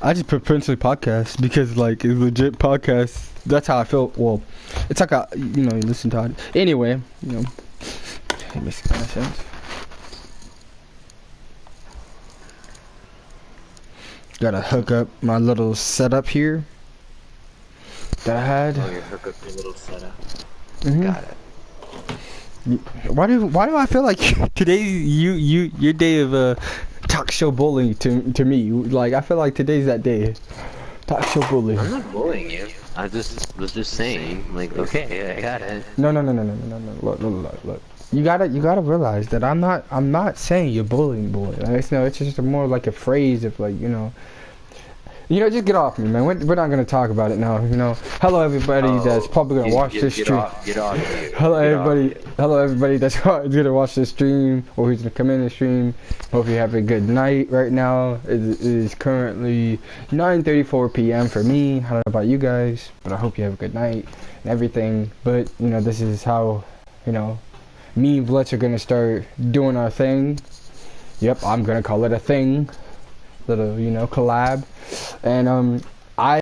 I just put Princely Podcast because like it's legit podcast. That's how I feel. Well, it's like a you listen to it. Anyway, it makes kind of sense. Gotta hook up my little setup here that I had. Oh, you hook up your little setup. Got it. Why do I feel like today your day of talk show bullying to me? Like I feel like today's that day. Talk show bullying. I'm not bullying you. I just was just saying, like, okay, I got it. No. Look. You gotta realize that I'm not saying you're bullying boy. Like, it's just more like a phrase of like just get off me, man. We're not gonna talk about it now. Hello everybody that's probably gonna watch this stream. Get off. Hello everybody that's gonna watch this stream or who's gonna come in the stream. Hope you have a good night right now. It is currently 9:34 p.m. for me. I don't know about you guys, but I hope you have a good night and everything. But this is how me and Vlextris are gonna start doing our thing. Yep, I'm gonna call it a thing. Little collab. And I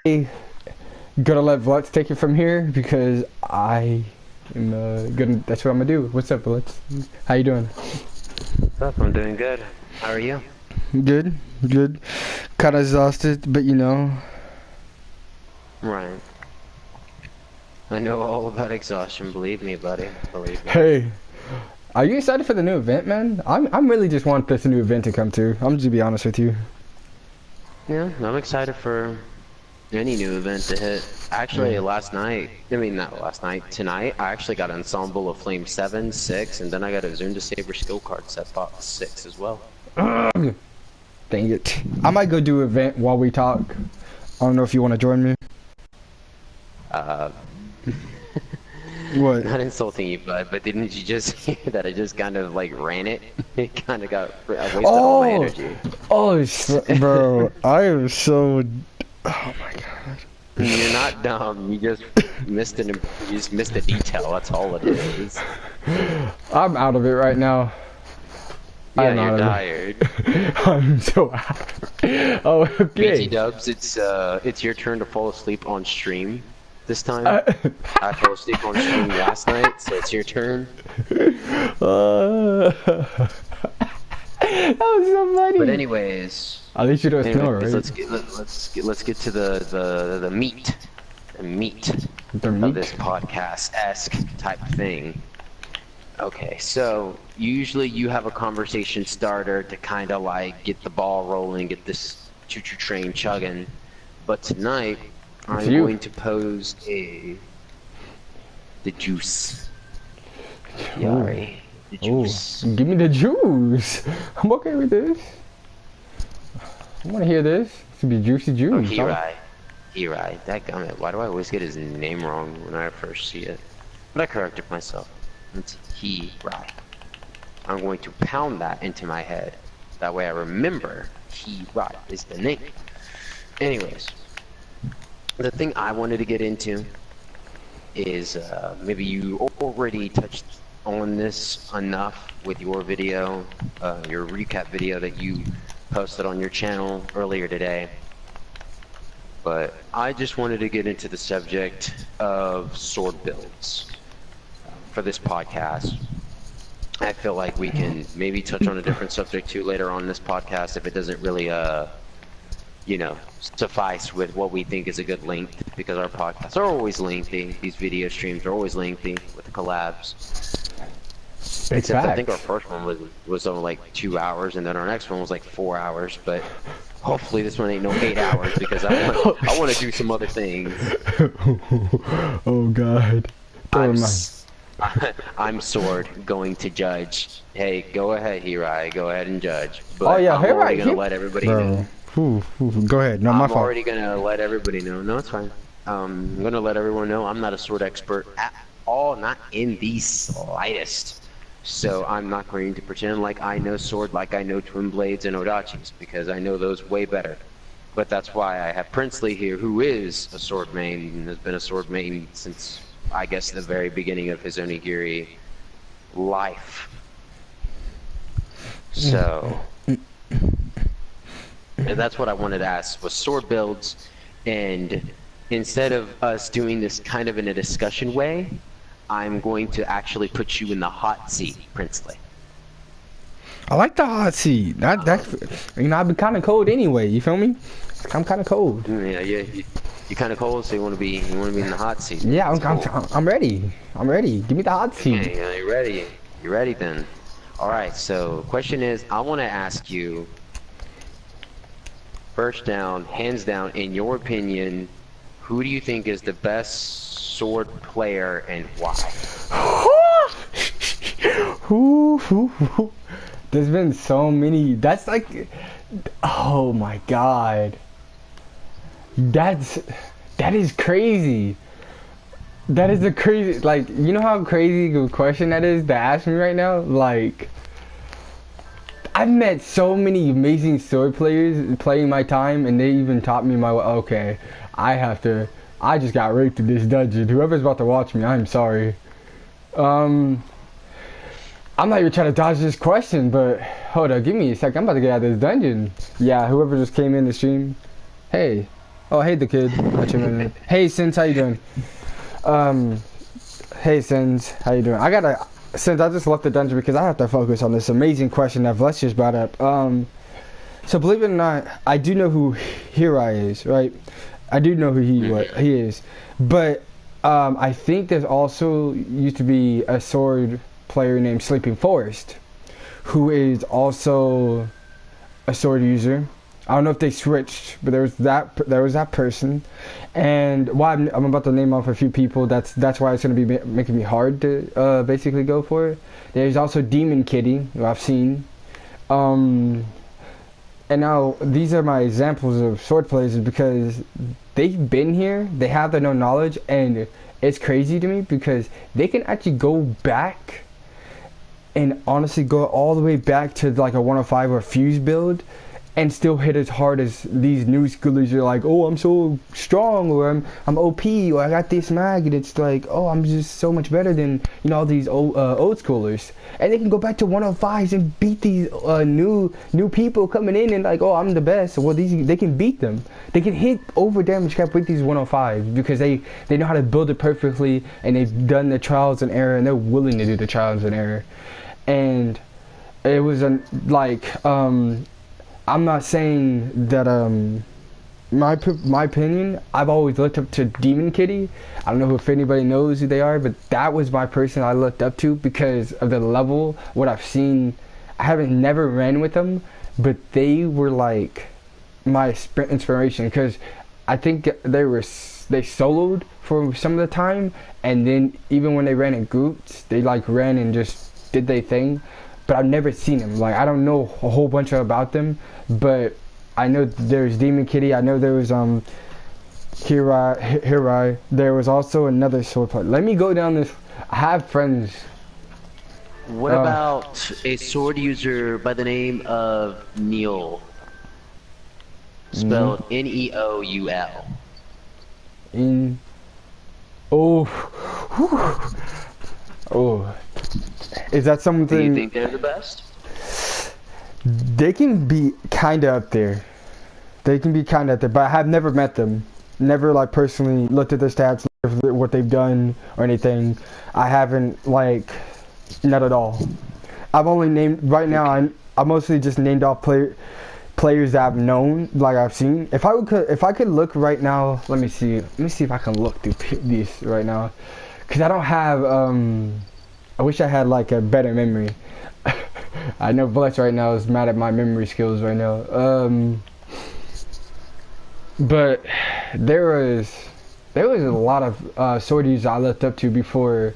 gotta let Vlextris take it from here because I am that's what I'm gonna do. What's up, Vlextris? How you doing? What's up? I'm doing good. How are you? Good. Kinda exhausted, but Right. I know all about exhaustion, believe me, buddy. Believe me. Hey, are you excited for the new event, man? I'm really just want this new event to come to. I'm just be honest with you. Yeah, I'm excited for any new event to hit. Actually, tonight, I actually got an Ensemble of Flame 7, 6, and then I got a Zoom to Saber skill card set bot 6 as well. Dang it. I might go do an event while we talk. I don't know if you want to join me. What? Not insulting you, bud, but didn't you just hear that I just kind of like ran it? It kind of I wasted all my energy. Oh, bro, I am so. Oh my god. You're not dumb. You just missed a detail. That's all it is. I'm out of it right now. Yeah, you're tired. I'm so out. Oh, okay. BT Dubs, it's your turn to fall asleep on stream. This time, I fell asleep on stream last night, so it's your turn. That was so funny. But anyways, at least you don't know, right? Let's get to the meat of this podcast-esque type thing. Okay, so usually you have a conversation starter to kind of like get the ball rolling, get this choo-choo train chugging. But tonight, I'm going to pose the juice. Yari, the juice. Give me the juice. I'm okay with this. I want to hear this. It should be juicy juice. Oh, Hirai. Dadgummit. Why do I always get his name wrong when I first see it? But I corrected myself. It's Hirai. I'm going to pound that into my head. That way I remember Hirai is the name. Anyways. The thing I wanted to get into is maybe you already touched on this enough with your video, your recap video that you posted on your channel earlier today. But I just wanted to get into the subject of sword builds for this podcast. I feel like we can maybe touch on a different subject too later on in this podcast if it doesn't really suffice with what we think is a good length, because our podcasts are always lengthy. These video streams are always lengthy with the collabs. Except I think our first one was only like 2 hours, and then our next one was like 4 hours. But hopefully this one ain't no 8 hours, because I want to do some other things. Oh God. I'm Sword going to judge. Hey, go ahead, Hirai. Go ahead and judge. But oh yeah, I'm already gonna let everybody know. Go ahead. No, my fault. I'm already gonna let everybody know. No, it's fine. I'm gonna let everyone know I'm not a sword expert at all, not in the slightest. So I'm not going to pretend like I know sword like I know twin blades and odachis, because I know those way better. But that's why I have Princely here, who is a sword main and has been a sword main since, I guess, the very beginning of his onigiri life. So And that's what I wanted to ask was sword builds, and instead of us doing this kind of in a discussion way, I'm going to actually put you in the hot seat, Princely. I like the hot seat. That's you know, I've been kind of cold anyway. You feel me? I'm kind of cold. Yeah, you're kind of cold, so you want to be in the hot seat. Yeah, Cool. I'm ready. I'm ready. Give me the hot seat. Okay, yeah, you're ready. You're ready then. All right. So, question is, I want to ask you, first down, hands down, in your opinion, who do you think is the best sword player and why? Who? There's been so many. That's like, oh my god. That is crazy. That is a crazy, like, you know how crazy a question that is to ask me right now? Like, I've met so many amazing sword players playing my time, and they even taught me my, okay, I just got raped in this dungeon. Whoever's about to watch me, I'm sorry. I'm not even trying to dodge this question, but hold up, give me a sec. I'm about to get out of this dungeon. Yeah, whoever just came in the stream. Hey. Oh, hey, the kid. Hey, Sins, how you doing? Hey, Sins, how you doing? Since I just left the dungeon because I have to focus on this amazing question that Vlextris brought up. So believe it or not, I do know who Hirai is, right? I do know who he is, but I think there's also used to be a sword player named Sleeping Forest, who is also a sword user. I don't know if they switched, but there was that person, and why I'm about to name off a few people. That's why it's gonna be making me hard to basically go for it. There's also Demon Kitty, who I've seen, and now these are my examples of sword players because they've been here, they have their own knowledge, and it's crazy to me because they can actually go back and honestly go all the way back to like a 105 or fuse build and still hit as hard as these new schoolers are like, oh, I'm so strong, or I'm OP, or I got this mag, and it's like, oh, I'm just so much better than, you know, all these old schoolers. And they can go back to 105s and beat these new people coming in and like, oh, I'm the best. Well, they can beat them. They can hit over damage cap with these 105s because they know how to build it perfectly, and they've done the trials and error, and they're willing to do the trials and error. And it was I'm not saying that my opinion, I've always looked up to Demon Kitty. I don't know if anybody knows who they are, but that was my person I looked up to because of the level, what I've seen. I haven't never ran with them, but they were like my inspiration because I think they soloed for some of the time, and then even when they ran in groups, they like ran and just did their thing. But I've never seen them. Like, I don't know a whole bunch about them, but I know there's Demon Kitty. I know there was Hirai. There was also another sword player. Let me go down this. I have friends. What about a sword user by the name of Neil? Spelled Neoul. Oh. Is that something? Do you think they're the best? They can be kind of up there. They can be kind of up there, but I have never met them. Never like personally looked at their stats, what they've done or anything. I haven't like, not at all. I've only named right now. I mostly just named off players that I've known, like I've seen. If I could look right now, let me see if I can look through these right now, cause I don't have I wish I had like a better memory. I know Vlex right now is mad at my memory skills right now. But there was a lot of sword users I looked up to before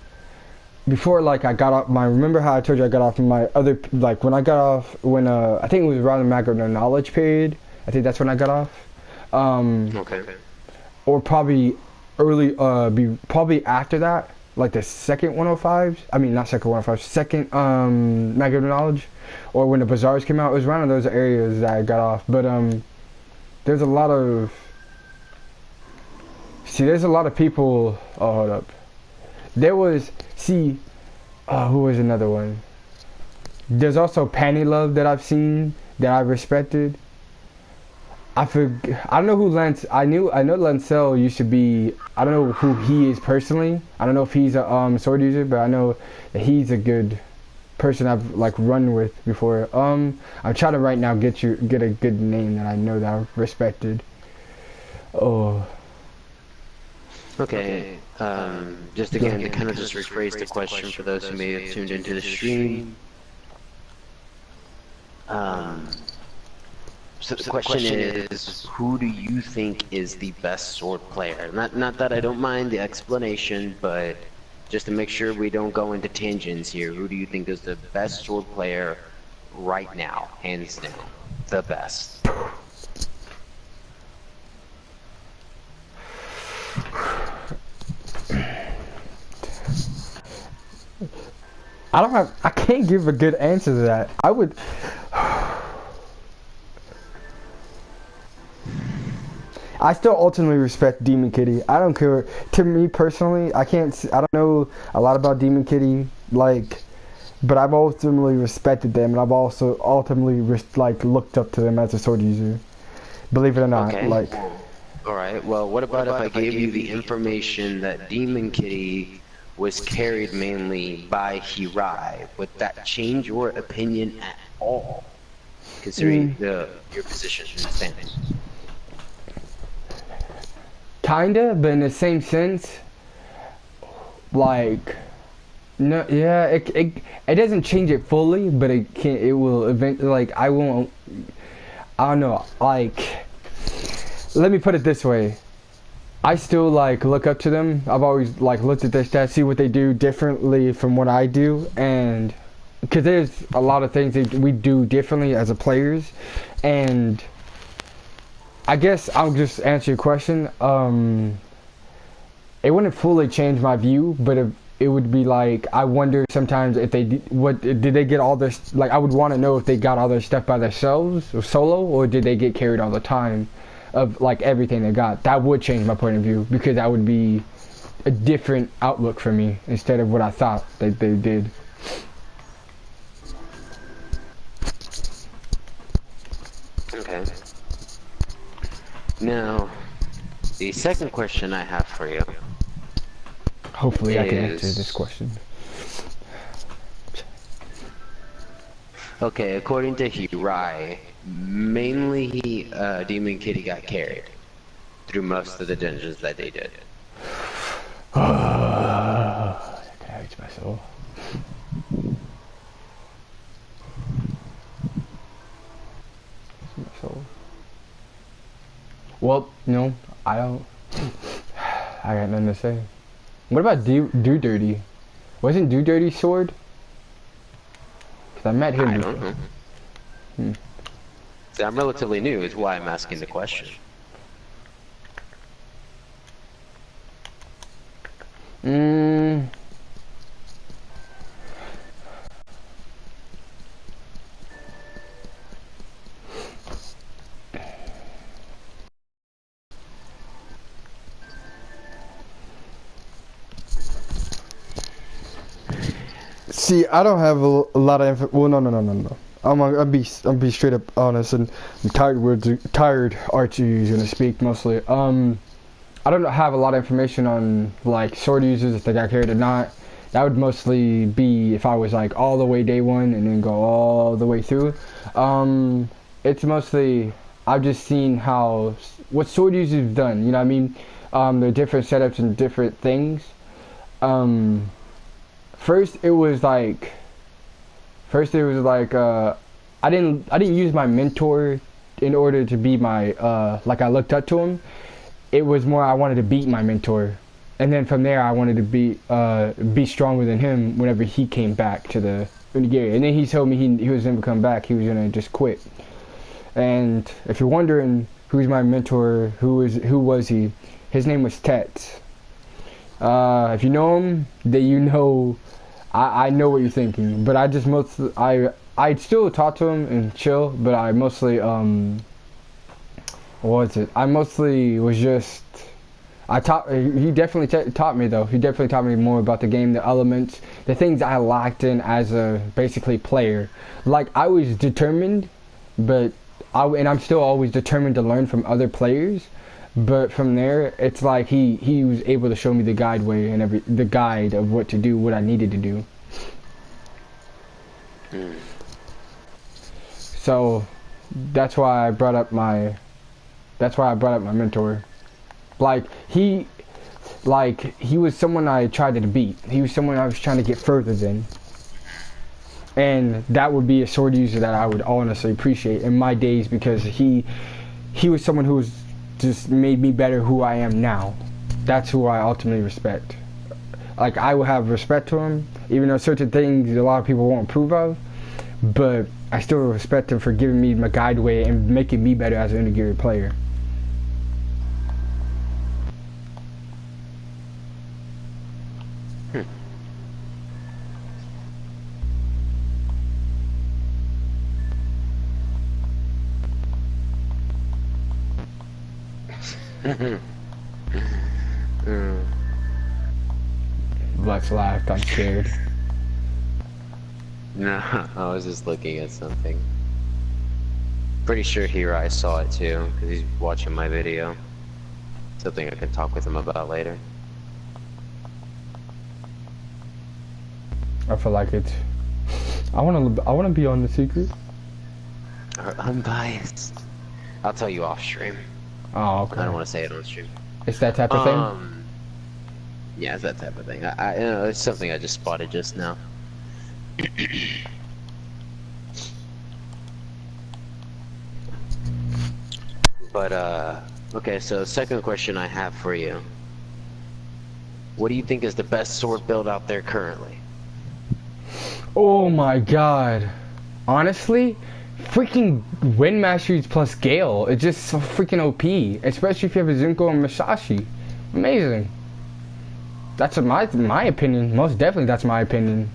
like I got off my, remember how I told you I got off my other, like when I got off, when I think it was around the macro knowledge period. I think that's when I got off. Okay. Or probably probably after that. Like the second 105s, I mean not second 105s, second Mega Knowledge, or when the Bazaars came out, it was around those areas that I got off. But there's a lot of people. Oh, hold up. There was who was another one? There's also Panty Love that I've seen that I respected. I don't know who Lance. I know Lancel used to be. I don't know who he is personally. I don't know if he's a sword user, but I know that he's a good person I've like run with before. I'm trying to right now get a good name that I know that I've respected. Oh. Okay. Just again to kind of just rephrase the question for those who may have tuned into the stream. So the question is, who do you think is the best sword player? Not that I don't mind the explanation, but just to make sure we don't go into tangents here, who do you think is the best sword player right now, hands down, the best? I can't give a good answer to that. I would. I still ultimately respect Demon Kitty. I don't care. To me personally, I don't know a lot about Demon Kitty, like, but I've ultimately respected them, and I've also ultimately looked up to them as a sword user. Believe it or not, okay. like. All right. Well, what about if I gave you the information that Demon Kitty was carried mainly by Hirai? Would that change your opinion at all, considering your position in the standings? Kinda, but in the same sense, like, no, yeah, it doesn't change it fully, but it will eventually, like, I don't know, like, let me put it this way. I still, like, look up to them. I've always, like, looked at their stats, see what they do differently from what I do, and, because there's a lot of things that we do differently as a players, and I guess I'll just answer your question. It wouldn't fully change my view, but it would be like, I wonder sometimes if did they get all their, like, I would want to know if they got all their stuff by themselves or solo, or did they get carried all the time of like everything they got. That would change my point of view, because that would be a different outlook for me instead of what I thought that they did. Okay. Now, the second question I have for you. Hopefully I can answer this question. Okay, according to Hirai, mainly Demon Kitty got carried through most of the dungeons that they did. That hurts my soul. Well, no, I don't. I got nothing to say. What about Do Dirty? Wasn't Do Dirty sword? Cause I met him. I don't know. See, I'm relatively new, is why I'm asking the question. See, I don't have a lot of info. Well, no. I'll be straight up honest, and I'm tired Archie is gonna speak mostly. I don't have a lot of information on like sword users, if they got carried or not. That would mostly be if I was like all the way day one and then go all the way through. It's mostly I've just seen what sword users have done. You know what I mean? The different setups and different things. First it was like I didn't use my mentor in order to be my like I looked up to him. It was more I wanted to beat my mentor, and then from there I wanted to be stronger than him whenever he came back to the Unigiri. And then he told me he was never come back. He was gonna just quit. And if you're wondering who's my mentor, who was he? His name was Tet. If you know him, then you know. I know what you're thinking, but I just I still talk to him and chill, but I mostly I mostly was just he definitely taught me though. He definitely taught me more about the game, the elements, the things I lacked in as a basically player. Like I was determined, but and I'm still always determined to learn from other players. But from there, it's like he was able to show me the guide way and the guide of what to do, what I needed to do. So that's why I brought up my mentor. Like he was someone I tried to beat. He was someone I was trying to get further than. And that would be a sword user that I would honestly appreciate in my days, because he was someone who was just made me better who I am now. That's who I ultimately respect. Like, I will have respect to him, even though certain things a lot of people won't approve of, but I still respect him for giving me my guide way and making me better as an Onigiri player. Lex laughed, I'm scared. No, I was just looking at something. Pretty sure Hirai saw it too, because he's watching my video. Something I can talk with him about later. I feel like it's... I wanna be on The Secret. Unbiased. I'll tell you off stream. Oh, okay. I don't want to say it on stream. It's that type of thing? Yeah, it's that type of thing. I it's something I just spotted just now. But, okay, so second question I have for you. What do you think is the best sword build out there currently? Oh my god. Honestly, freaking Wind Masteries plus Gale. It's just so freaking OP. Especially if you have a Zunko and Masashi. Amazing. That's my opinion. Most definitely that's my opinion.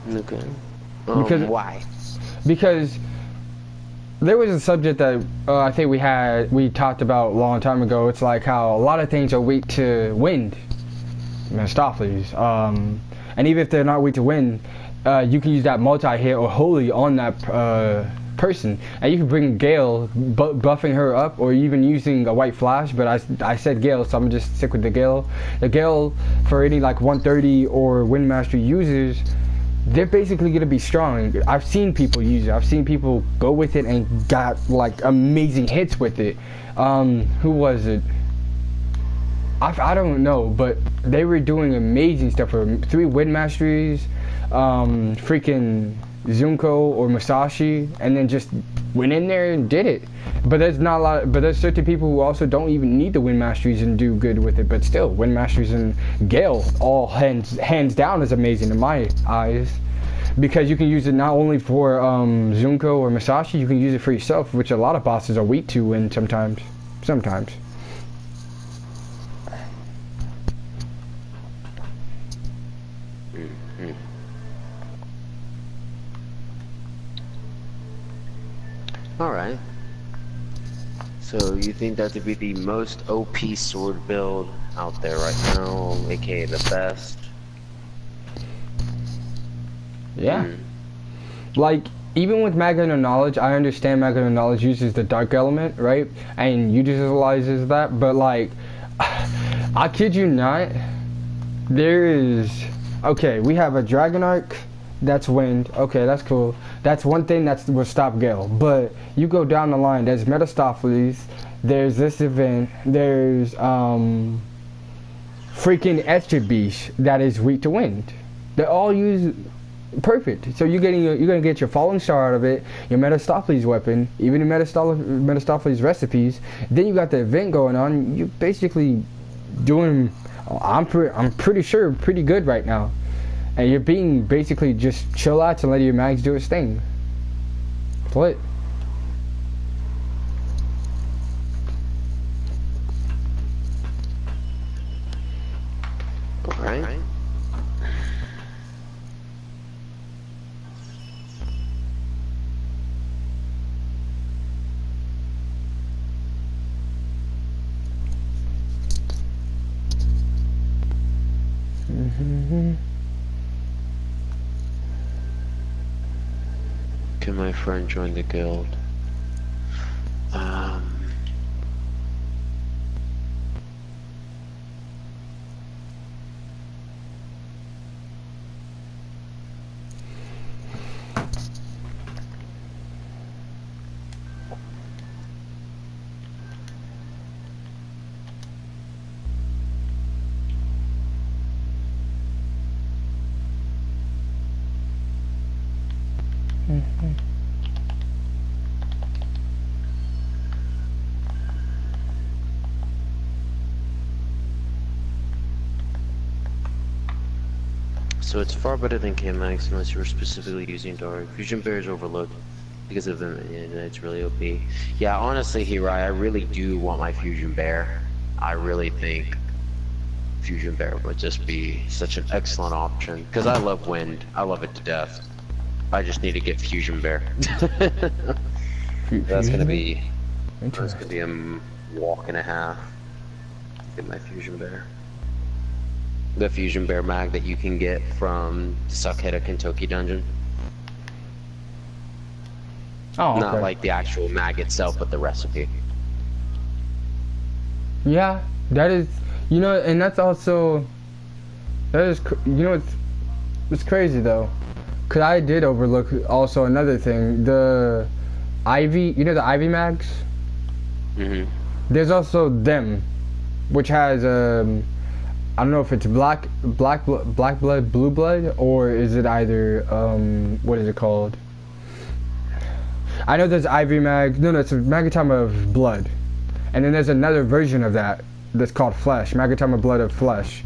Okay. Because why? Because there was a subject that I think we talked about a long time ago. It's like how a lot of things are weak to wind, Mephistopheles. And even if they're not weak to wind, you can use that multi-hit or holy on that person, and you can bring Gale, buffing her up, or even using a white flash. But I said Gale, so I'm gonna just stick with the Gale. The Gale for any like 130 or Wind Mastery users, they're basically gonna be strong. I've seen people use it. I've seen people go with it and got like amazing hits with it. Who was it? I don't know, but they were doing amazing stuff for 3 Wind Masteries, freaking Zunko or Masashi, and then just went in there and did it. But there's not a lot. But there's certain people who also don't even need the Wind Masteries and do good with it. But still, Wind Masteries and Gale, all hands down, is amazing in my eyes, because you can use it not only for Zunko or Masashi, you can use it for yourself, which a lot of bosses are weak to, and sometimes. Alright. So you think that to be the most OP sword build out there right now, aka the best? Yeah. Like, even with Magnet Knowledge, I understand Magnet Knowledge uses the dark element, right? And utilizes that, but like, I kid you not, there is... Okay, we have a Dragon Arc, that's wind. Okay, that's cool. That's one thing that will stop Gale. But you go down the line, there's Mephistopheles, there's this event, there's freaking Etchabish that is weak to wind. They all use perfect. So you're gonna get your Fallen Star out of it, your Mephistopheles weapon, even the Mephistopheles recipes. Then you got the event going on. You're basically doing, I'm pretty sure, pretty good right now. And you're being basically just chill out and let your mags do its thing. It's lit. Alright. Can my friend join the guild? So it's far better than K-Max unless you were specifically using Dark. Fusion Bear is overlooked because of them, and it's really OP. Yeah, honestly, Hirai, I really do want my Fusion Bear. I really think Fusion Bear would just be such an excellent option because I love Wind. I love it to death. I just need to get Fusion Bear. That's gonna be a walk and a half. Get my Fusion Bear. The Fusion Bear mag that you can get from Saketa Kentucky Dungeon. Oh, okay. Not like the actual mag itself, but the recipe. Yeah, that is, you know, and that's also, you know, it's crazy though, cause I did overlook also another thing, the Ivy, you know, the Ivy mags. There's also them, which has I don't know if it's black blood, blue blood, or is it either what is it called? I know there's Ivy mag. No, it's a Magatama of blood, and then there's another version of that that's called Flesh, Magatama blood of flesh,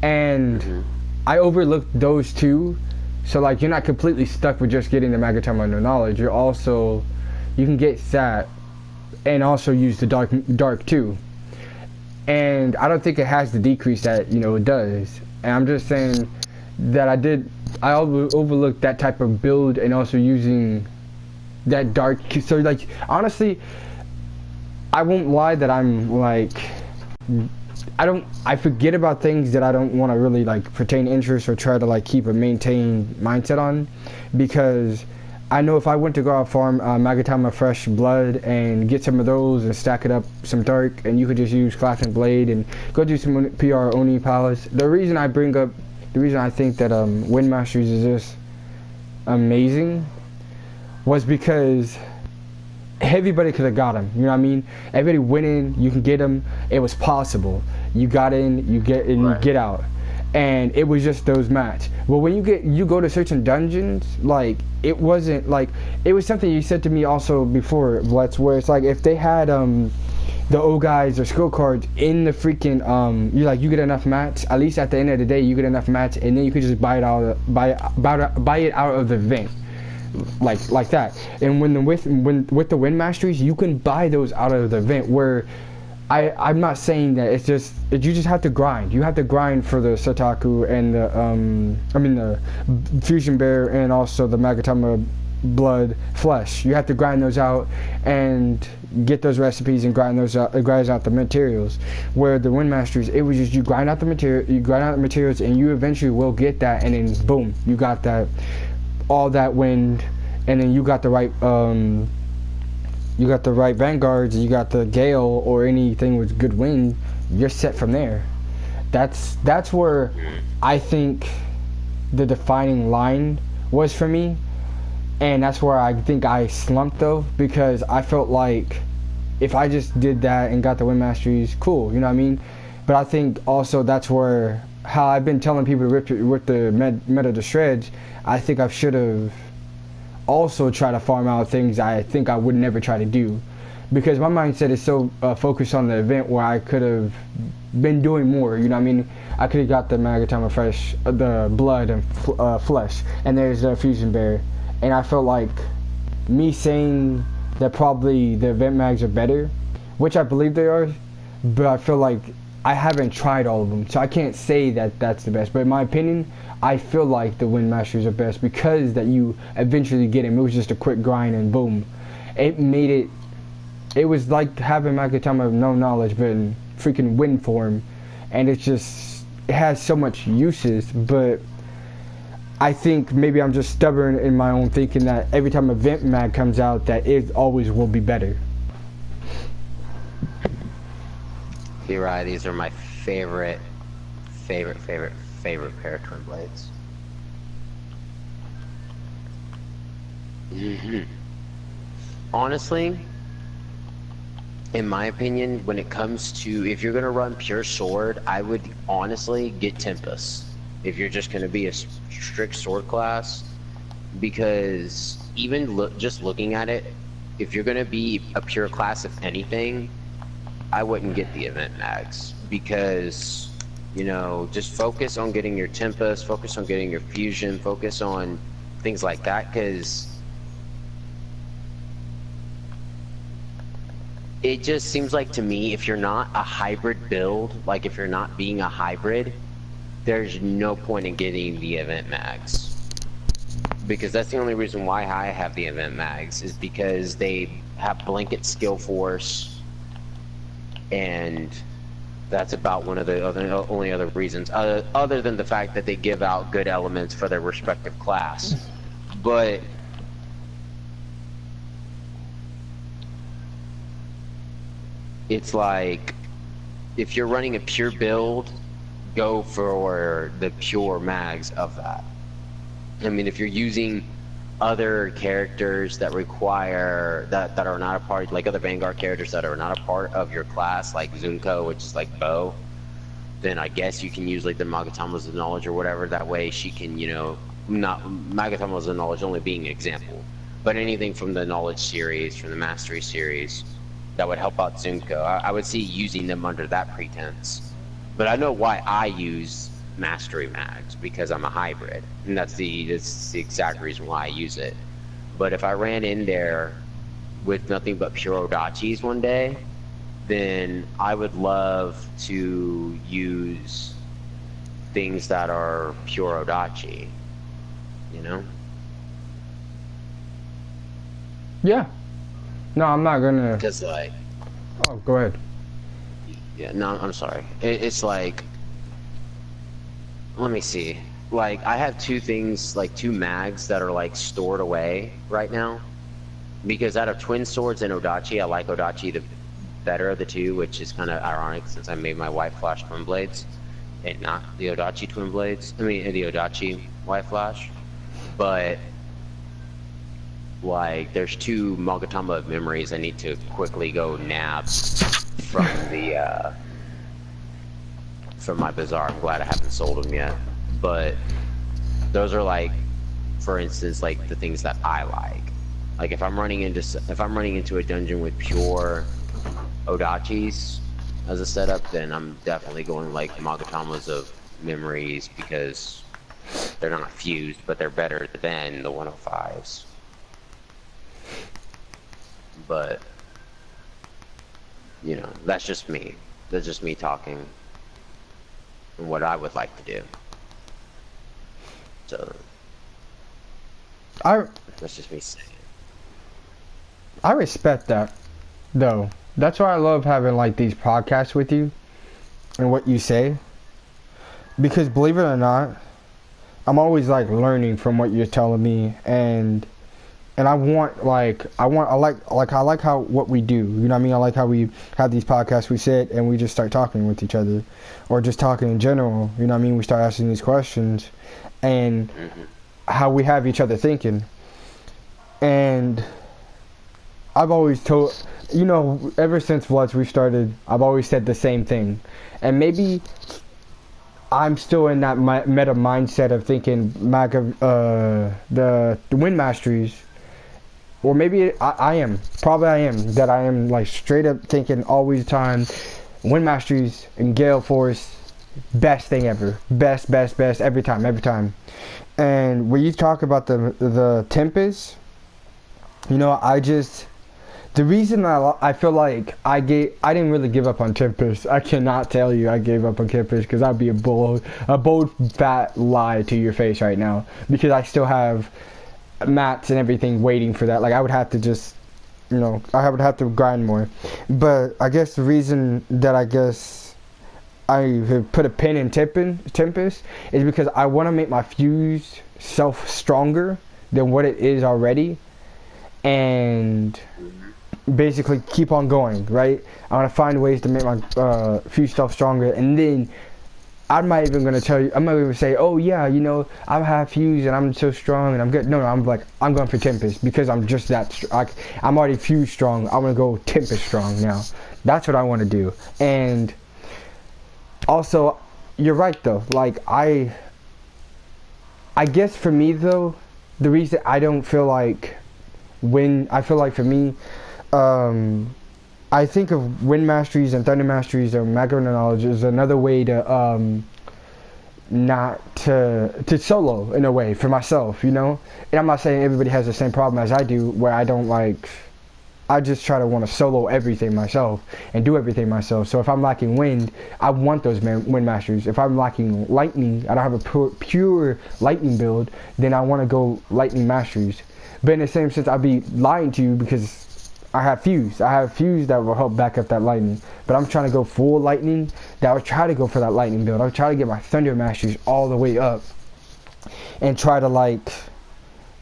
and I overlooked those two. So like you're not completely stuck with just getting the Magatama no knowledge. You're also, you can get that, and also use the dark too. And I don't think it has the decrease that, you know, it does. And I'm just saying that I overlooked that type of build and also using that dark. So like, honestly, I won't lie that I'm like, I forget about things that I don't want to really like pertain interest or try to like keep a maintained mindset on, because I know if I went to go out farm Magatama Fresh Blood and get some of those and stack it up some dark, and you could just use Clashing Blade and go do some PR Oni Palace. The reason I think that Wind Masters is just amazing was because everybody could have got him. You know what I mean? Everybody went in, you can get him. It was possible. You got in, you get in, you get out. And it was just those mats. Well, when you go to certain dungeons, like it wasn't like, it was something you said to me also before, Vlextris, where it's like if they had the old guys or skill cards in the freaking you get enough mats, at least at the end of the day you get enough mats, and then you could just buy it out of the event. Like that. And with the Wind Masters, you can buy those out of the event, where I'm not saying that it's just, you just have to grind. You have to grind for the Sataku and the Fusion Bear and also the Magatama Blood Flesh. You have to grind those out and get those recipes and grind out the materials. Where the Wind Masters, it was just you grind out the materials and you eventually will get that, and then boom, you got that, all that wind, and then you got the right vanguards, you got the gale or anything with good wind, you're set from there. That's where I think the defining line was for me, and that's where I think I slumped though, because I felt like if I just did that and got the Wind Masteries, cool, you know what I mean? But I think also that's where, how I've been telling people to rip the meta to shreds, I think I should have also try to farm out things I think I would never try to do, because my mindset is so focused on the event where I could have been doing more, you know what I mean? I could have got the Magatama Fresh, the Blood and Flesh, and there's the Fusion Bear, and I felt like me saying that probably the event mags are better, which I believe they are, but I feel like I haven't tried all of them, so I can't say that that's the best. But in my opinion, I feel like the Wind Masters are best, because that you eventually get him. It was just a quick grind and boom. It was like having Magatama no knowledge but in freaking wind form, and it has so much uses. But I think maybe I'm just stubborn in my own thinking that every time event mag comes out, that it always will be better. You're right. These are my favorite pair of twin blades. Honestly, in my opinion, when it comes to, if you're gonna run pure sword, I would honestly get Tempest. If you're just gonna be a strict sword class, because even just looking at it, if you're gonna be a pure class of anything, I wouldn't get the event mags, because, you know, just focus on getting your Tempest, focus on getting your fusion, focus on things like that, because it just seems like to me, if you're not a hybrid build, like if you're not being a hybrid, there's no point in getting the event mags. Because that's the only reason why I have the event mags, is because they have blanket skill force, and that's about one of the only other reasons, other than the fact that they give out good elements for their respective class. But it's like, if you're running a pure build, go for the pure mags of that. I mean, if you're using other characters that require that are not a part, like other Vanguard characters that are not a part of your class, like Zunko, which is like bow, then I guess you can use like the Magatama's of Knowledge or whatever. That way she can, you know, not Magatama's of Knowledge only being an example, but anything from the Knowledge series, from the Mastery series, that would help out Zunko. I would see using them under that pretense. But I know why I use Mastery mags, because I'm a hybrid, and that's the exact reason why I use it. But if I ran in there with nothing but pure Odachis one day, then I would love to use things that are pure Odachi, you know? Yeah. No, I'm not gonna. Because like, oh, go ahead. Yeah, no, I'm sorry. It's like, let me see. Like, I have two things, like two mags that are like stored away right now. Because out of Twin Swords and Odachi, I like Odachi the better of the two, which is kind of ironic since I made my White Flash Twin Blades and not the Odachi Twin Blades. I mean, the Odachi White Flash. But, like, there's two Magatama of Memories I need to quickly go nab from the, from my bazaar. I'm glad I haven't sold them yet. But those are like, for instance, like the things that I like. Like if I'm running into a dungeon with pure Odachis as a setup, then I'm definitely going like Magatamas of Memories, because they're not fused, but they're better than the 105s. But you know, that's just me. That's just me talking and what I would like to do. So that's just me saying. I respect that, though. That's why I love having like these podcasts with you and what you say, because believe it or not, I'm always like learning from what you're telling me, and I like how what we do, you know what I mean? I like how we have these podcasts, we sit and we just start talking with each other, or just talking in general, you know what I mean? We start asking these questions, and how we have each other thinking. And I've always told, you know, ever since Vlextris we started, I've always said the same thing. And maybe I'm still in that meta mindset of thinking the Wind Masteries, or maybe I am like straight up thinking always the time, Wind Masteries and Gale Force, best thing ever, best every time. And when you talk about the Tempest, you know, the reason I feel like I didn't really give up on Tempest. I cannot tell you I gave up on Tempest, because I'd be a bold fat lie to your face right now, because I still have mats and everything waiting for that. Like, I would have to just, you know, I would have to grind more. But I guess the reason that I have put a pin in Tempest is because I want to make my fuse self stronger than what it is already, and basically keep on going, right? I want to find ways to make my fuse self stronger, and then I'm not even gonna tell you. I'm not even say, oh yeah, you know, I'm half fuse and I'm so strong and I'm good. No, I'm like, I'm going for Tempest because I'm just that. I'm already fuse strong. I want to go Tempest strong now. That's what I want to do. And also, you're right though. Like I guess for me though, the reason I don't feel like I feel like for me, I think of wind masteries and thunder masteries or macro knowledge is another way to not to solo in a way for myself, you know. And I'm not saying everybody has the same problem as I do, where I don't like. I just try to want to solo everything myself and do everything myself. So if I'm lacking wind, I want those wind masteries. If I'm lacking lightning, I don't have a pure lightning build, then I want to go lightning masteries. But in the same sense, I'd be lying to you because I have fuse. I have fuse that will help back up that lightning. But I'm trying to go full lightning. That I would try to go for that lightning build. I would try to get my thunder masteries all the way up and try to like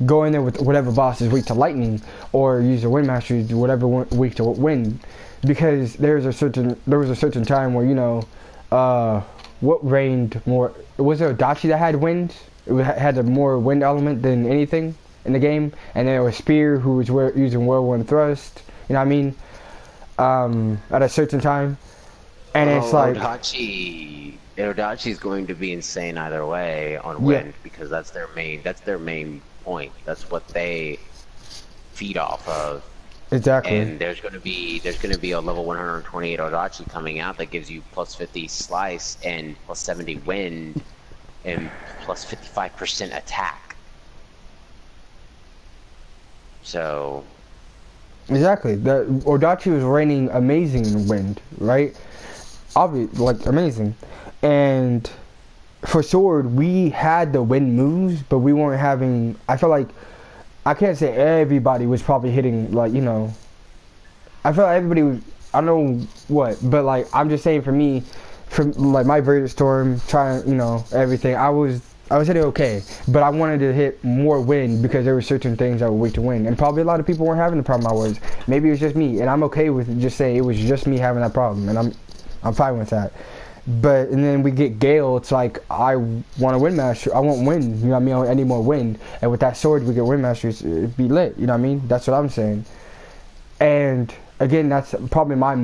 go in there with whatever boss is weak to lightning, or use the wind masteries whatever weak to wind. Because there was a certain time where, you know, what reigned more, was it Odachi that had wind? It had a more wind element than anything in the game, and then it was Spear who was using whirlwind thrust, you know what I mean, at a certain time. And it's like Odachi is going to be insane either way on wind, because that's their main point. That's what they feed off of. Exactly. And there's going to be a level 128 Odachi coming out that gives you plus 50 slice and plus 70 wind and plus 55% attack. So exactly, that Odachi was raining amazing in wind, right? Obviously, like amazing. And for sword, we had the wind moves, but we weren't having. I feel like I can't say everybody was probably hitting, like, you know. I feel like everybody was. I don't know what, but like I'm just saying for me, from like my Verdict Storm, trying, you know, everything. I was hitting okay, but I wanted to hit more wind because there were certain things that were weak to wind, and probably a lot of people weren't having the problem I was. Maybe it was just me, and I'm okay with just saying it was just me having that problem, and I'm fine with that. But and then we get Gale. It's like I want a wind master. I want wind. You know what I mean? I need more wind. And with that sword, we get wind masters. It'd be lit. You know what I mean? That's what I'm saying. And again, that's probably my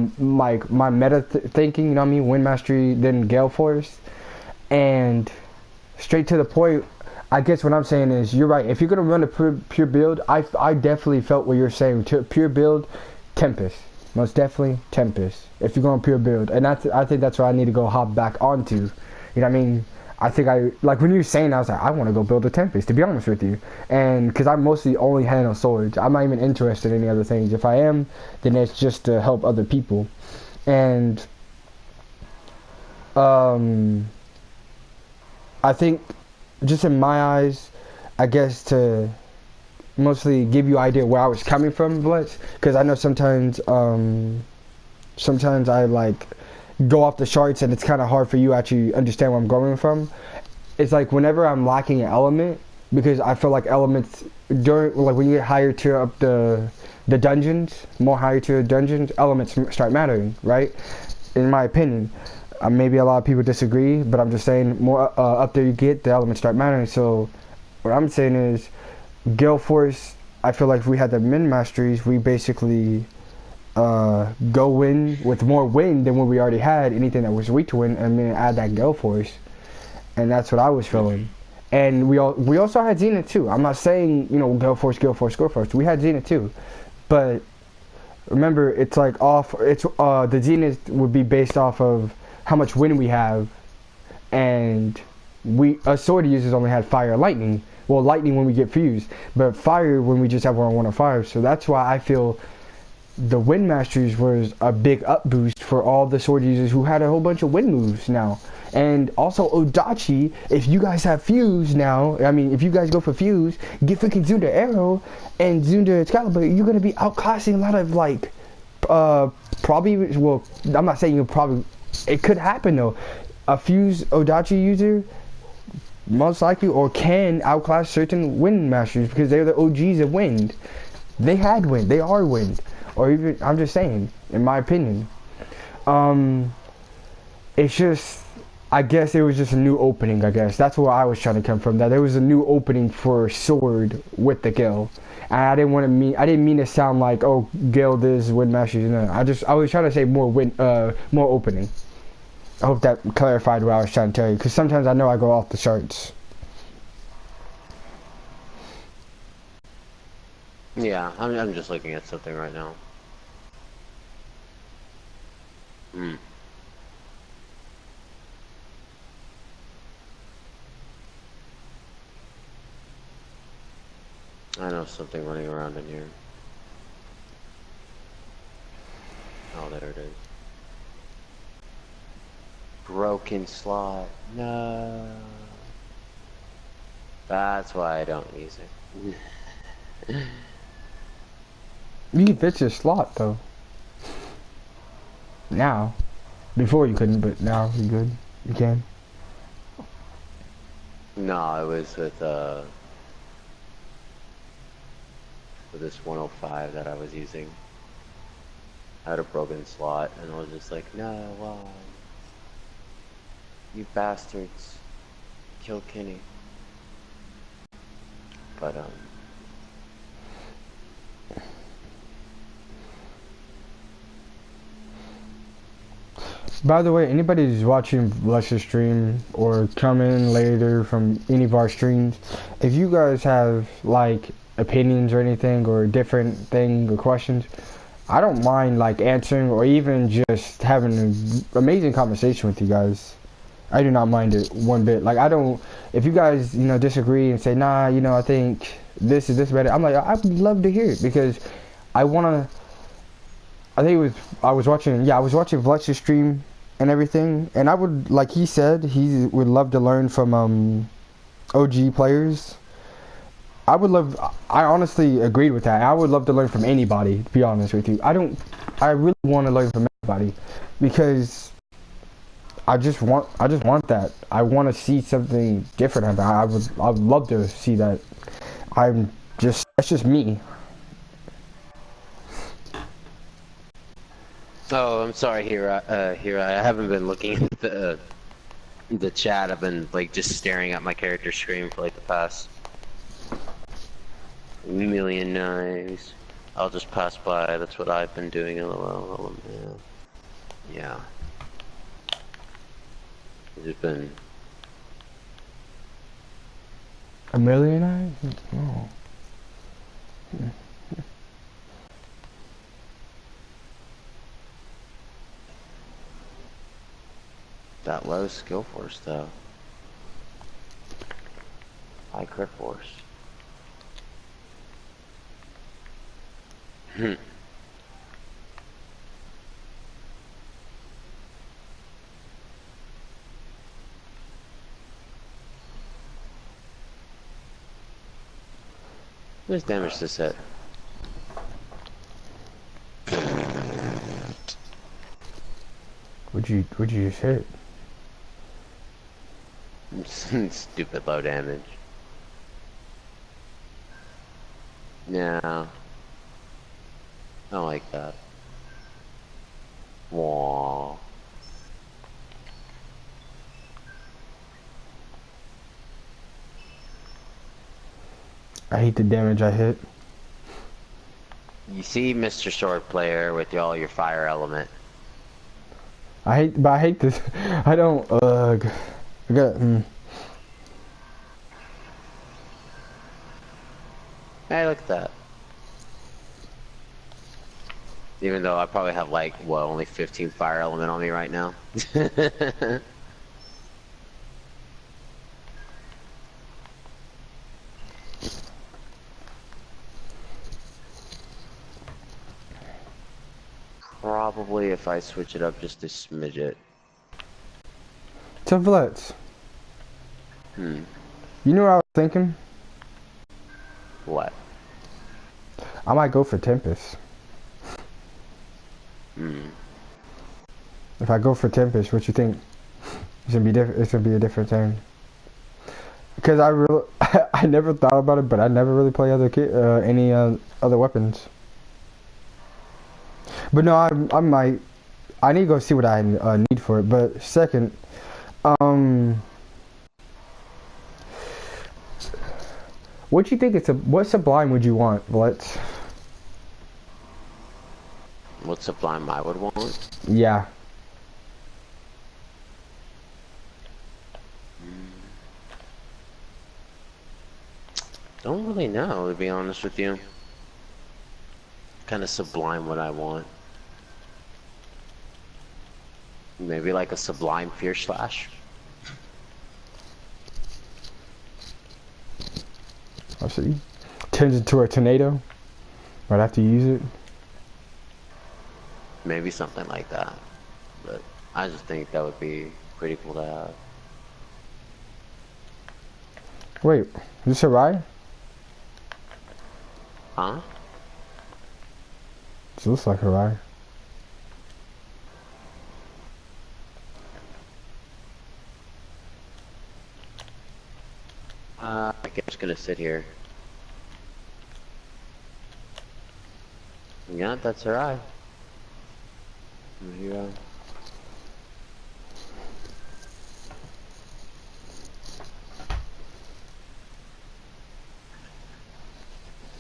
meta thinking. You know what I mean? Wind mastery, then Gale Force, and straight to the point. I guess what I'm saying is you're right. If you're gonna run a pure build, I definitely felt what you're saying. Pure build, Tempest. Most definitely Tempest, if you're going pure build. And I think that's where I need to go hop back onto. You know what I mean? I think like when you were saying that, I was like, I want to go build a Tempest, to be honest with you. And because I mostly only handle swords. I'm not even interested in any other things. If I am, then it's just to help other people. And I think just in my eyes, I guess to mostly give you an idea where I was coming from, Vlex, because I know sometimes I like go off the charts and it's kind of hard for you to actually understand where I'm going from. It's like whenever I'm lacking an element, because I feel like elements during, like when you get higher tier up the dungeons, more higher tier dungeons, elements start mattering, right? In my opinion. Maybe a lot of people disagree, but I'm just saying more up there you get, the elements start mattering. So what I'm saying is, Gale Force, I feel like if we had the min masteries, we basically go in with more wind than what we already had, anything that was weak to wind, and then add that Gale Force. And that's what I was feeling. And we also had Zenith too. I'm not saying, you know, Gale Force, Gale Force, Gale Force. We had Zenith too. But remember, it's like the Zenith would be based off of how much wind we have, and us sword users only had fire and lightning. Well, lightning when we get fused, but fire when we just have one of fire. So that's why I feel the wind masteries was a big up boost for all the sword users who had a whole bunch of wind moves now. And also Odachi, if you guys have fuse now, I mean, if you guys go for fuse, get freaking Zunda Arrow and Zunda Excalibur, you're gonna be outclassing a lot of like, probably. Well, I'm not saying you'll probably it could happen though. A Fuse Odachi user most likely or can outclass certain Wind Masters because they're the OGs of Wind. They had Wind. They are Wind. Or even, I'm just saying, in my opinion. It's just, I guess it was just a new opening, I guess. That's where I was trying to come from. That there was a new opening for Sword with the Gale. And I didn't mean to sound like, oh, Gale this, Wind Masters. No, I was trying to say more opening. I hope that clarified what I was trying to tell you. Because sometimes I know I go off the charts. Yeah, I'm just looking at something right now. Hmm. I know something running around in here. Oh, there it is. Broken slot. No. That's why I don't use it. You can fix your slot, though. Now. Before you couldn't, but now you good. You can. No, it was with this 105 that I was using. I had a broken slot, and I was just like, no, why? You bastards. Kill Kenny. But, By the way, anybody who's watching Vlextris stream or come in later from any of our streams, if you guys have like opinions or anything or different thing or questions, I don't mind like answering or even just having an amazing conversation with you guys. I do not mind it one bit. Like I don't, if you guys disagree and say nah, I think this is better. I'm like I would love to hear it because I wanna. I think it was I was watching Vlextris stream and everything, and I would, like he said, he would love to learn from OG players. I honestly agreed with that. I would love to learn from anybody, to be honest with you. I really want to learn from anybody because I just want that. I want to see something different. I would love to see that. That's just me. Oh, I'm sorry, Hira. I haven't been looking at the chat. I've been like just staring at my character screen for like the past million knives. I'll just pass by. That's what I've been doing. LOL. Yeah. It's just been a million eyes. Oh. that low skill force though. High crit force. What does damage this hit? What'd you just hit? Stupid low damage. No. I don't like that. Wah. I hate the damage I hit. You see, Mr. Sword Player, with all your fire element. I hate this. I don't. I got. Hey, look at that. Even though I probably have like, what, only 15 fire element on me right now. Probably if I switch it up just a smidget. So Vlets. You know what I was thinking? What? I might go for Tempest. If I go for Tempest, what you think? It's gonna be different. It's gonna be a different thing. Because I really, I never thought about it, but I never really play any other weapons. But no, I might. I need to go see what I need for it. But second, um, what you think it's what sublime would you want? Let's. What sublime I would want? Yeah. Don't really know, to be honest with you. Kind of sublime what I want. Maybe like a sublime fear slash. I see. Turns into a tornado. Right after you use it. Maybe something like that. But I just think that would be pretty cool to have. Wait, is this a ride? Huh? This looks like a ride. I guess I'm just gonna sit here. Yeah, that's alright. Here you go.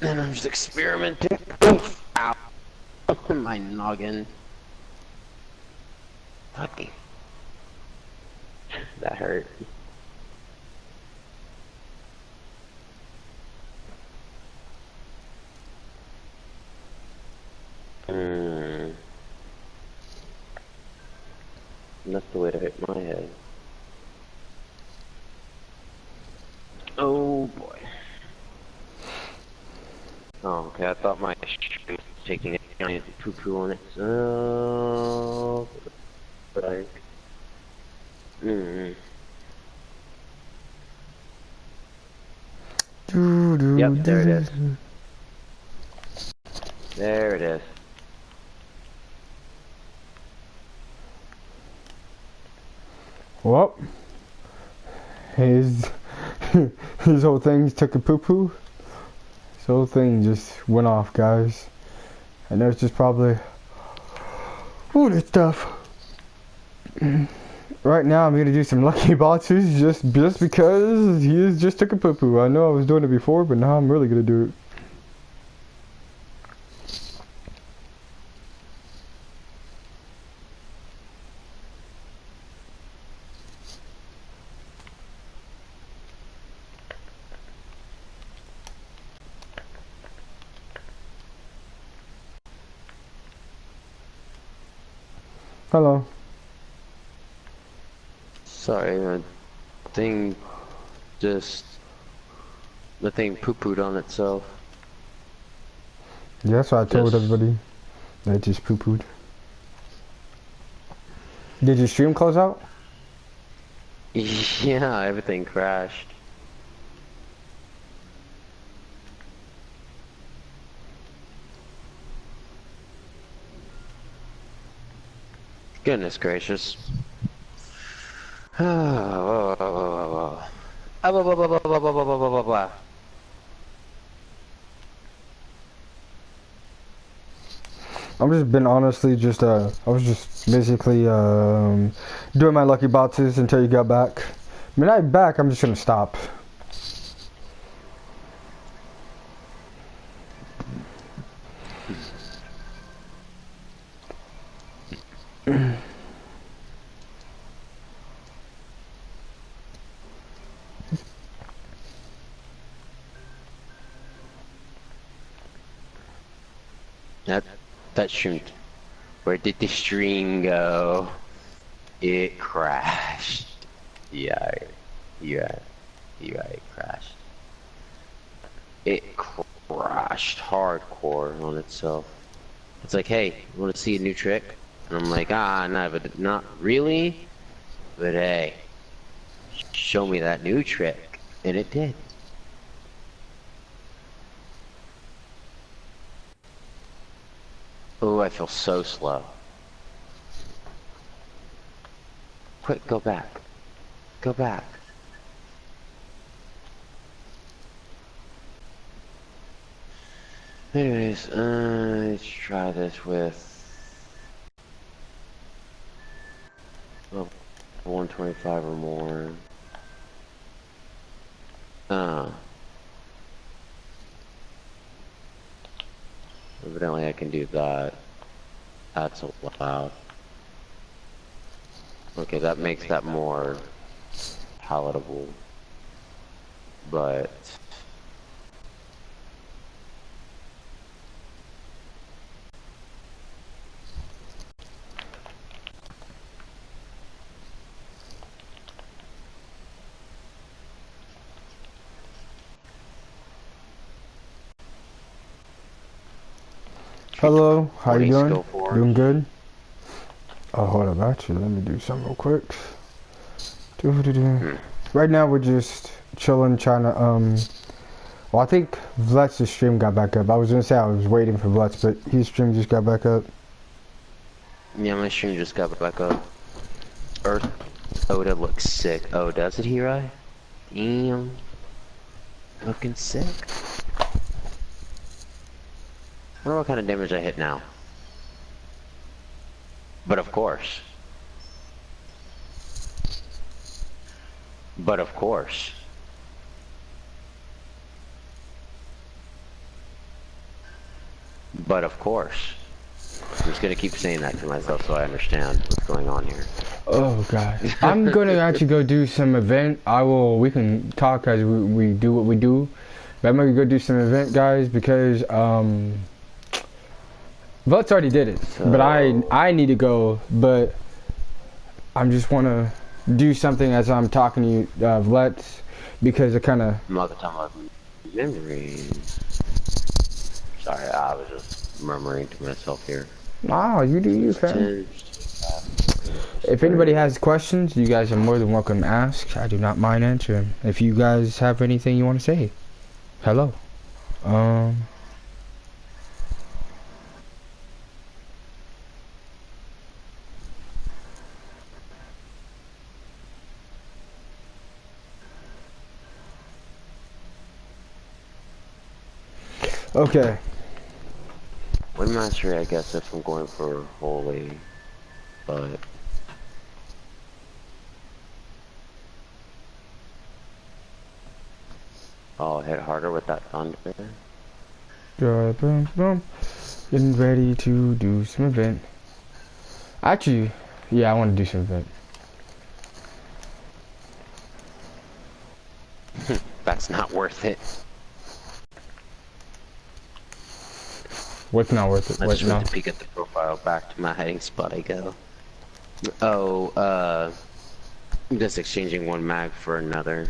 And I'm just experimenting. Ow. My noggin. Fucking. That hurt. That's the way to hit my head. Oh boy. Oh, okay, I thought my stream was taking a giant poo-poo on it. So... like... Yep, there it is. There it is. Well, his his whole thing took a poo-poo. His whole thing just went off, guys. I know it's just probably all this stuff. Right now, I'm gonna do some lucky boxes just because he just took a poo-poo. I know I was doing it before, but now I'm really gonna do it. Hello. Sorry, my thing just... the thing poo-pooed on itself. Yeah, that's what I told everybody. That just poo-pooed. Did your stream close out? Yeah, everything crashed. Goodness gracious. I'm just been honestly just I was just basically doing my lucky boxes until you got back. When I'm back, I'm just gonna stop. That shouldn't. Where did the stream go? It crashed. Yeah, it crashed. It crashed hardcore on itself. It's like, hey, you want to see a new trick? And I'm like, not really. But hey, show me that new trick. And it did. Oh, I feel so slow. Quick, go back. Go back. Anyways, let's try this with level 125 or more. Evidently I can do that. That's allowed. Okay, that makes that more palatable. But Hello, how you doing? skill for Doing good? Oh, hold up, actually, let me do something real quick. Right now, we're just chilling, trying to, well, I think Vlex's stream got back up. I was gonna say I was waiting for Vlex, but his stream just got back up. yeah, my stream just got back up. Earth Oda looks sick. Oh, does it, Hirai? Damn. Looking sick. I wonder what kind of damage I hit now. But of course. But of course. But of course. I'm just gonna keep saying that to myself so I understand what's going on here. Oh god. I'm gonna actually go do some event. We can talk as we do what we do. But I'm gonna go do some event, guys, because Vlex already did it. So, but I need to go, but I just wanna do something as I'm talking to you, Vlex, because it kinda I'm not talking about memories. Sorry, I was just murmuring to myself here. nah, you do you, fam. If anybody has questions, you guys are more than welcome to ask. I do not mind answering. If you guys have anything you want to say, hello. Okay. One mastery, I guess, if I'm going for holy, but I'll hit harder with that thunder. Boom, boom. Getting ready to do some event. Actually, yeah, I want to do some event. That's not worth it. What's not worth it? I What just now? went to peek at the profile. Back to my hiding spot I go. Oh, just exchanging one mag for another.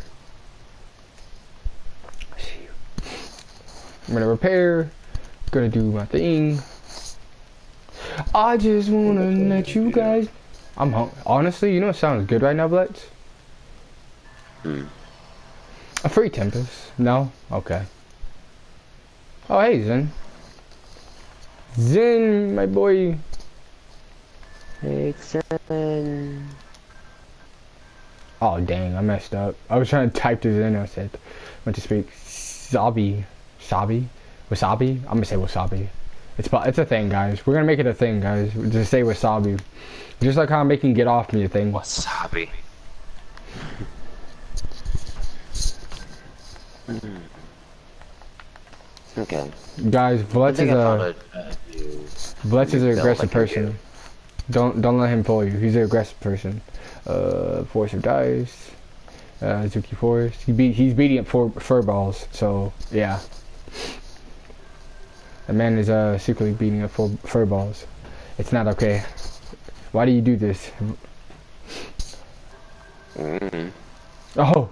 I'm gonna repair. Gonna do my thing. I just wanna let you guys. I'm hungry. Honestly, you know what sounds good right now, Blitz? A free Tempest. No? Okay. Oh, hey, Zen. Zen, my boy. Hey, Zen. Oh, dang, I messed up. I was trying to type this in. I said, went to speak. Sabi. Wasabi? I'm gonna say wasabi. It's a thing, guys. We're gonna make it a thing, guys. Just say wasabi. Just like how I'm making get off me a thing. Wasabi. Okay. Guys, Vletz is an aggressive person. Don't let him fool you. He's an aggressive person. Force of dice. Zuki Force. He's beating up fur balls. So yeah. The man is secretly beating up fur balls. It's not okay. Why do you do this? Oh,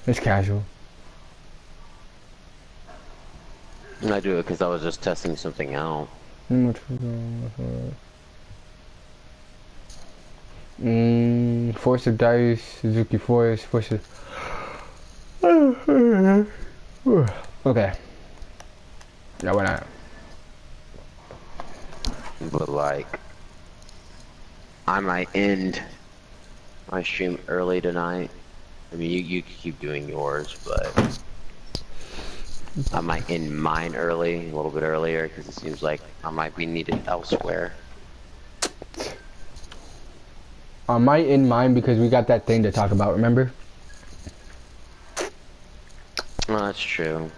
it's casual. I do it because I was just testing something out. Force of dice, Suzuki Force, force of... Okay. No, we're not. But like, I might end I stream early tonight. I mean, you can keep doing yours, but I might end mine early, a little bit earlier, because it seems like I might be needed elsewhere. I might end mine because we got that thing to talk about, remember? Well, that's true.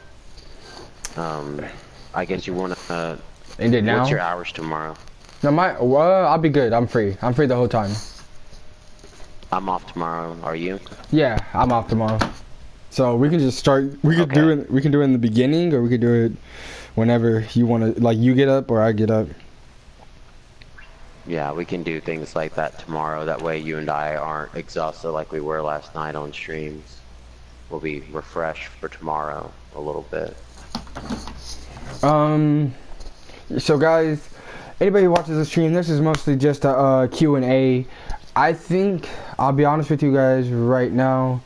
I guess you want to, End it now? what's your hours tomorrow? No, I'll be good. I'm free. I'm free the whole time. I'm off tomorrow, are you? Yeah, I'm off tomorrow. So we can just start, we could do it, we can do it in the beginning, or we could do it whenever you want to, like you get up or I get up. Yeah, we can do things like that tomorrow. That way you and I aren't exhausted like we were last night on streams. We'll be refreshed for tomorrow a little bit. So guys, anybody who watches the stream, this is mostly just a Q&A. I think, I'll be honest with you guys right now,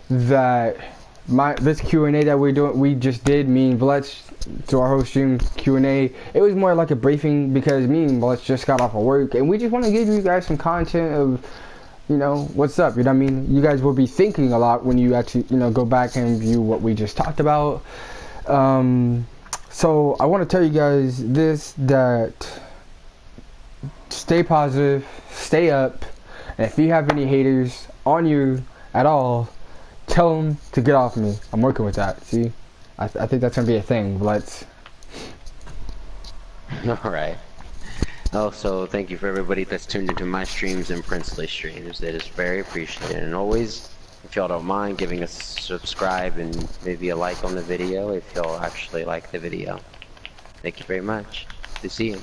that this Q&A that we just did, me and Vlextris, to our whole stream Q&A, it was more like a briefing because me and Vlextris just got off of work and we just want to give you guys some content of, you know, what's up, you know what I mean? You guys will be thinking a lot when you actually, you know, go back and view what we just talked about. So I want to tell you guys this, that stay positive, stay up, and if you have any haters on you at all, tell them to get off me. I'm working with that, see? I think that's going to be a thing, but Alright. Also, thank you for everybody that's tuned into my streams and Princely streams. It is very appreciated. And always, if y'all don't mind giving us a subscribe and maybe a like on the video if y'all actually like the video. Thank you very much. Good to see you.